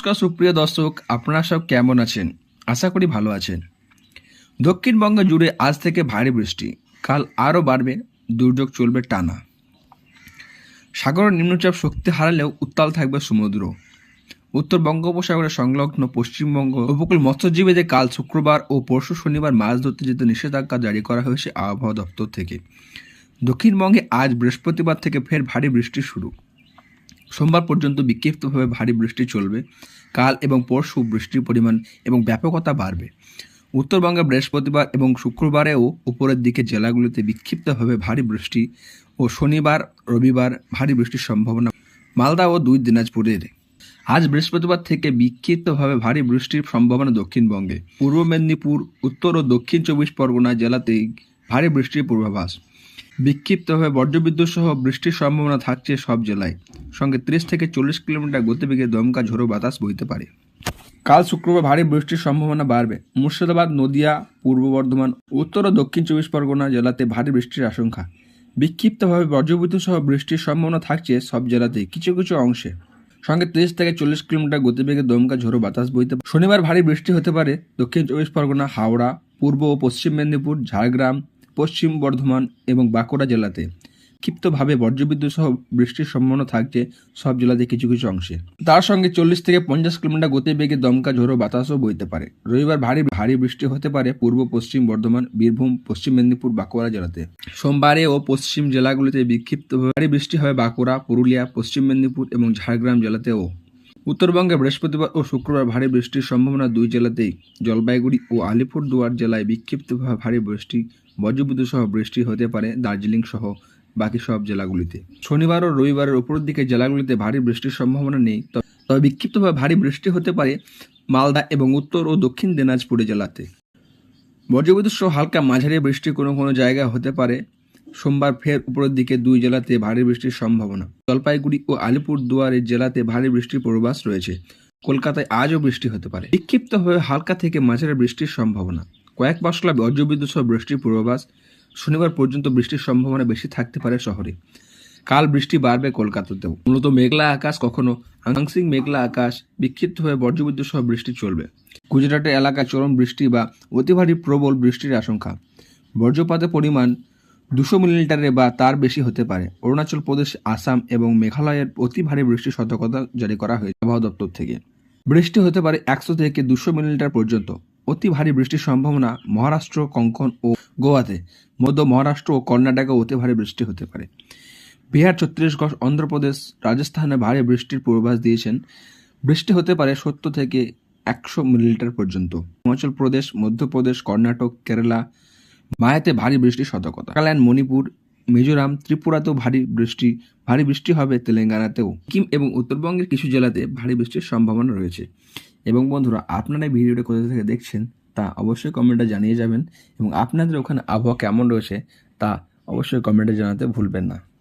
নমস্কার সুপ্রিয় দর্শক, আপনারা সব কেমন আছেন? আশা করি ভালো আছেন। দক্ষিণবঙ্গ জুড়ে আজ থেকে ভারী বৃষ্টি, কাল আরও বাড়বে, দুর্যোগ চলবে টানা। সাগরের নিম্নচাপ শক্তি হারালেও উত্তাল থাকবে সমুদ্র। উত্তর বঙ্গোপসাগরের সংলগ্ন পশ্চিমবঙ্গ উপকূল মৎস্যজীবীদের কাল শুক্রবার ও পরশু শনিবার মাছ ধরতে যেতে নিষেধাজ্ঞা জারি করা হয়েছে আবহাওয়া দপ্তর থেকে। দক্ষিণবঙ্গে আজ বৃহস্পতিবার থেকে ফের ভারী বৃষ্টি শুরু। সোমবার পর্যন্ত বিক্ষিপ্তভাবে ভারী বৃষ্টি চলবে। কাল এবং পরশু বৃষ্টির পরিমাণ এবং ব্যাপকতা বাড়বে। উত্তরবঙ্গে বৃহস্পতিবার এবং শুক্রবারেও উপরের দিকে জেলাগুলিতে বিক্ষিপ্তভাবে ভারী বৃষ্টি ও শনিবার রবিবার ভারী বৃষ্টির সম্ভাবনা। মালদা ও দিনাজপুরের আজ বৃহস্পতিবার থেকে বিক্ষিপ্তভাবে ভারী বৃষ্টির সম্ভাবনা দক্ষিণবঙ্গে। পূর্ব মেদিনীপুর, উত্তর ও দক্ষিণ 24 পরগনা জেলাতেই ভারী বৃষ্টির পূর্বাভাস। বিক্ষিপ্তভাবে বজ্রবিদ্যুৎ সহ বৃষ্টির সম্ভাবনা থাকছে সব জেলায়। সঙ্গে 30 থেকে 40 কিলোমিটার গতিবেগে দমকা ঝোড়ো বাতাস বইতে পারে। কাল শুক্রবার ভারী বৃষ্টির সম্ভাবনা বাড়বে। মুর্শিদাবাদ, নদিয়া, পূর্ব বর্ধমান, উত্তর ও দক্ষিণ 24 পরগনা জেলাতে ভারী বৃষ্টির আশঙ্কা। বিক্ষিপ্তভাবে বজ্রবিদ্যুৎ সহ বৃষ্টির সম্ভাবনা থাকছে সব জেলাতেই কিছু কিছু অংশে। সঙ্গে 30 থেকে 40 কিলোমিটার গতিবেগে দমকা ঝোড়ো বাতাস বইতে পারে। শনিবার ভারী বৃষ্টি হতে পারে দক্ষিণ 24 পরগনা, হাওড়া, পূর্ব ও পশ্চিম মেদিনীপুর, ঝাড়গ্রাম, পশ্চিম বর্ধমান এবং বাঁকুড়া জেলাতে। ক্ষিপ্তভাবে বজ্রবিদ্যুৎ সহ বৃষ্টির সম্ভাবনা থাকছে সব জেলাতে কিছু কিছু অংশে। তার সঙ্গে 40 থেকে 50 কিলোমিটার গতিবেগে দমকা ঝোড়ো বাতাসও বইতে পারে। রবিবার ভারী বৃষ্টি হতে পারে পূর্ব পশ্চিম বর্ধমান, বীরভূম, পশ্চিম মেদিনীপুর, বাঁকুড়া জেলাতে। সোমবারে ও পশ্চিম জেলাগুলিতে বিক্ষিপ্তভাবে ভারী বৃষ্টি হবে বাঁকুড়া, পুরুলিয়া, পশ্চিম মেদিনীপুর এবং ঝাড়গ্রাম জেলাতেও। উত্তরবঙ্গে বৃহস্পতিবার ও শুক্রবার ভারী বৃষ্টির সম্ভাবনা দুই জেলাতেই। জলপাইগুড়ি ও আলিপুরদুয়ার জেলায় বিক্ষিপ্তভাবে ভারী বৃষ্টি, বজ্রবিদ্যুৎ সহ বৃষ্টি হতে পারে দার্জিলিং সহ বাকি সব জেলাগুলিতে। শনিবার ও রবিবারের উপরের দিকে জেলাগুলিতে ভারী বৃষ্টির সম্ভাবনা নেই, তবে বিক্ষিপ্তভাবে ভারী বৃষ্টি হতে পারে মালদা এবং উত্তর ও দক্ষিণ দিনাজপুর জেলাতে। বজ্রবিদ্যুৎ সহ হালকা মাঝারি বৃষ্টি কোনো কোনো জায়গায় হতে পারে। সোমবার ফের উপরের দিকে দুই জেলাতে ভারী বৃষ্টির সম্ভাবনা। জলপাইগুড়ি ও আলিপুরদুয়ারের জেলাতে ভারী বৃষ্টির পূর্বাভাস রয়েছে। কলকাতায় আজও বৃষ্টি হতে পারে। বিক্ষিপ্তভাবে হালকা থেকে মাঝারি বৃষ্টির সম্ভাবনা। কয়েক পশলা বজ্রবিদ্যুৎ সহ বৃষ্টির পূর্বাভাস। শনিবার পর্যন্ত বৃষ্টির সম্ভাবনা বেশি থাকতে পারে শহরে। কাল বৃষ্টি বাড়বে কলকাতাতেও। মূলত মেঘলা আকাশ, কখনো আংশিক মেঘলা আকাশ, বিক্ষিপ্তভাবে বজ্রবিদ্যুৎ সহ বৃষ্টি চলবে। গুজরাটের এলাকায় চরম বৃষ্টি বা অতি ভারী প্রবল বৃষ্টির আশঙ্কা। বজ্রপাতের পরিমাণ 200 মিলিমিটারে বা তার বেশি হতে পারে। অরুণাচল প্রদেশ, আসাম এবং মেঘালয়ের অতি ভারী বৃষ্টির সতর্কতা জারি করা হয়েছে আবহাওয়া দপ্তর থেকে। বৃষ্টি হতে পারে 100 থেকে 200 মিলিমিটার পর্যন্ত। অতি ভারী বৃষ্টির সম্ভাবনা মহারাষ্ট্র, কোঙ্কণ ও গোয়াতে। মধ্য মহারাষ্ট্র ও কর্ণাটকে অতি ভারী বৃষ্টি হতে পারে। বিহার, ছত্তিশগড়, অন্ধ্রপ্রদেশ, রাজস্থানে ভারী বৃষ্টির পূর্বাভাস দিয়েছেন। বৃষ্টি হতে পারে 70 থেকে 100 মিলিমিটার পর্যন্ত। হিমাচল প্রদেশ, মধ্যপ্রদেশ, কর্ণাটক, কেরালা, মায়াতে ভারী বৃষ্টির সতর্কতা। নাগাল্যান্ড, মণিপুর, মিজোরাম, ত্রিপুরাতেও ভারী বৃষ্টি হবে তেলেঙ্গানাতেও। সিকিম এবং উত্তরবঙ্গের কিছু জেলাতে ভারী বৃষ্টির সম্ভাবনা রয়েছে। এবং বন্ধুরা, আপনারা এই ভিডিওটা কোথা থেকে দেখছেন তা অবশ্যই কমেন্টে জানিয়ে যাবেন এবং আপনাদের ওখানে আবহাওয়া কেমন রয়েছে তা অবশ্যই কমেন্টে জানাতে ভুলবেন না।